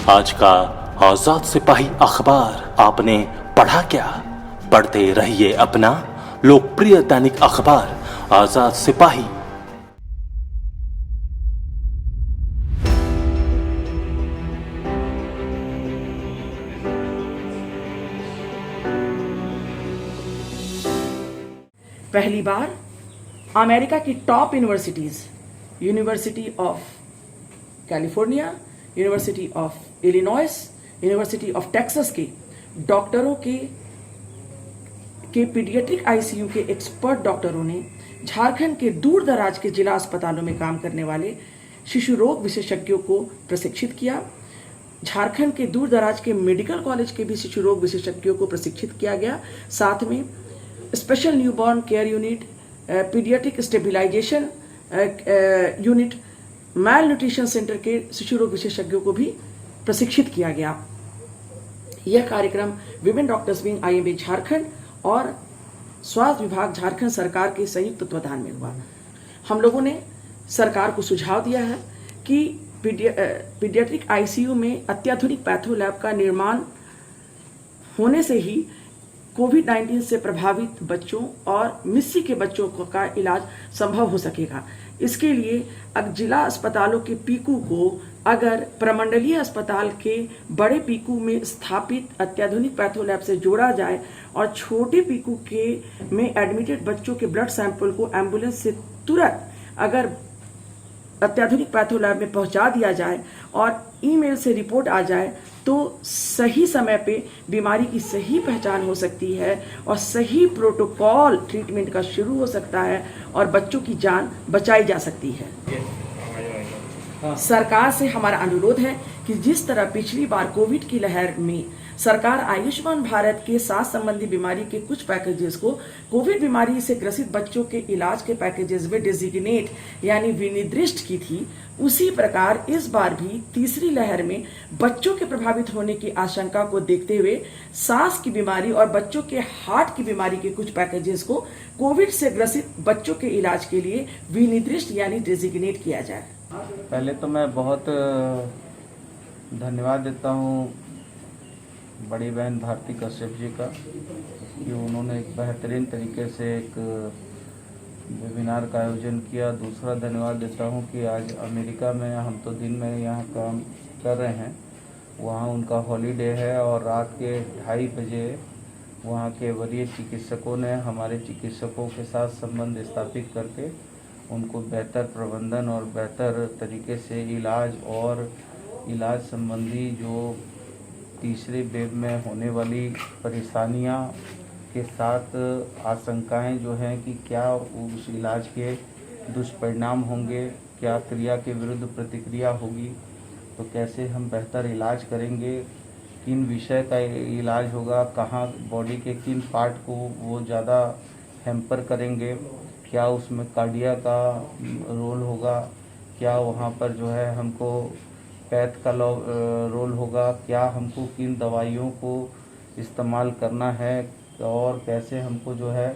आज का आजाद सिपाही अखबार आपने पढ़ा क्या? पढ़ते रहिए अपना लोकप्रिय दैनिक अखबार आजाद सिपाही। पहली बार अमेरिका की top universities, university of California, university of Illinois, university of Texas के डॉक्टरों के पीडियाट्रिक आईसीयू के एक्सपर्ट डॉक्टरों ने झारखंड के दूर दराज के जिला अस्पतालों में काम करने वाले शिशु रोग विशेषज्ञों को प्रशिक्षित किया। झारखंड के दूर दराज के मेडिकल कॉलेज के भी शिशु रोग विशेषज्ञों को प्रशिक्षित किया गया। साथ में special newborn care unit, paediatric stabilisation unit, malnutrition centre के शिशु रोग विशेषज्ञों को भी प्रशिक्षित किया गया। यह कार्यक्रम women doctors wing IMA Jharkhand और स्वास्थ्य विभाग झारखंड सरकार के संयुक्त तत्वाधान में हुआ। हम लोगों ने सरकार को सुझाव दिया है कि पीडियाट्रिक आईसीयू में अत्याधुनिक पैथो लैब का निर्माण होने से ही कोविड-19 से प्रभावित बच्चों और मिस्सी के बच्चों का इलाज संभव हो सकेगा। इसके लिए जिला अस्पतालों के पीकू को अगर प्रमंडलीय अस्पताल के बड़े पीकू में स्थापित अत्याधुनिक पैथो लैब से जोड़ा जाए और छोटे पीकू के में एडमिटेड बच्चों के ब्लड सैंपल को एम्बुलेंस से तुरंत अगर अत्याधुनिक पैथो लैब में पहुंचा दिया जाए और ईमेल से रिपोर्ट आ जाए तो सही समय पे बीमारी की सही पहचान हो सकती है और सही प्रोटोकॉल ट्रीटमेंट का शुरू हो सकता है और बच्चों की जान बचाई जा सकती है। सरकार से हमारा अनुरोध है कि जिस तरह पिछली बार कोविड की लहर में सरकार आयुष्मान भारत के सांस संबंधी बीमारी के कुछ पैकेजेस को कोविड बीमारी से ग्रसित बच्चों के इलाज के पैकेजेस में डेजिग्नेट यानी विनिर्दिष्ट की थी, उसी प्रकार इस बार भी तीसरी लहर में बच्चों के प्रभावित होने की आशंका को देखते हुए सांस की बीमारी और बच्चों के हार्ट की बीमारी के कुछ पैकेजेस को कोविड से ग्रसित बच्चों के इलाज के लिए विनिर्दिष्ट यानी डेजिग्नेट किया जाए। पहले तो मैं बहुत धन्यवाद देता हूँ बड़ी बहन भारती कश्यप जी का कि उन्होंने एक बेहतरीन तरीके से एक वेबिनार का आयोजन किया। दूसरा धन्यवाद देता हूँ कि आज अमेरिका में हम तो दिन में यहाँ काम कर रहे हैं, वहाँ उनका हॉलीडे है और रात के 2:30 बजे वहाँ के वरीय चिकित्सकों ने हमारे चिकित्सकों के साथ संबंध स्थापित करके उनको बेहतर प्रबंधन और बेहतर तरीके से इलाज संबंधी जो तीसरे वेव में होने वाली परेशानियां के साथ आशंकाएं जो हैं कि क्या उस इलाज के दुष्परिणाम होंगे, क्या क्रिया के विरुद्ध प्रतिक्रिया होगी, तो कैसे हम बेहतर इलाज करेंगे, किन विषय का इलाज होगा, कहाँ बॉडी के किन पार्ट को वो ज़्यादा हैम्पर करेंगे, क्या उसमें कार्डिया का रोल होगा, क्या वहाँ पर जो है हमको पैथ का रोल होगा, क्या हमको किन दवाइयों को इस्तेमाल करना है और कैसे हमको जो है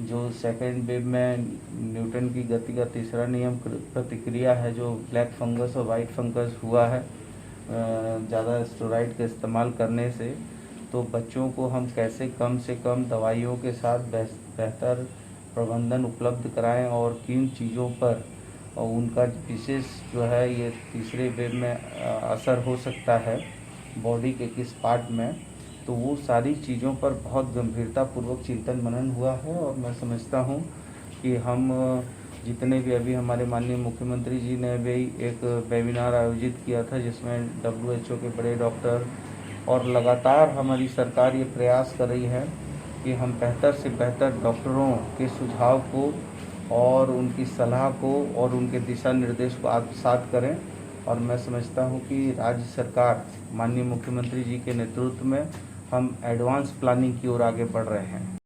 जो सेकेंड वेव में न्यूटन की गति का तीसरा नियम प्रतिक्रिया है जो ब्लैक फंगस और वाइट फंगस हुआ है ज़्यादा स्टेरॉइड का इस्तेमाल करने से, तो बच्चों को हम कैसे कम से कम दवाइयों के साथ बेहतर प्रबंधन उपलब्ध कराएं और किन चीज़ों पर और उनका विशेष जो है ये तीसरे वेव में असर हो सकता है बॉडी के किस पार्ट में, तो वो सारी चीज़ों पर बहुत गंभीरतापूर्वक चिंतन मनन हुआ है। और मैं समझता हूँ कि हम जितने भी अभी हमारे माननीय मुख्यमंत्री जी ने भी एक वेबिनार आयोजित किया था जिसमें WHO के बड़े डॉक्टर और लगातार हमारी सरकार ये प्रयास कर रही है कि हम बेहतर से बेहतर डॉक्टरों के सुझाव को और उनकी सलाह को और उनके दिशा निर्देश को आत्मसात करें। और मैं समझता हूं कि राज्य सरकार माननीय मुख्यमंत्री जी के नेतृत्व में हम एडवांस प्लानिंग की ओर आगे बढ़ रहे हैं।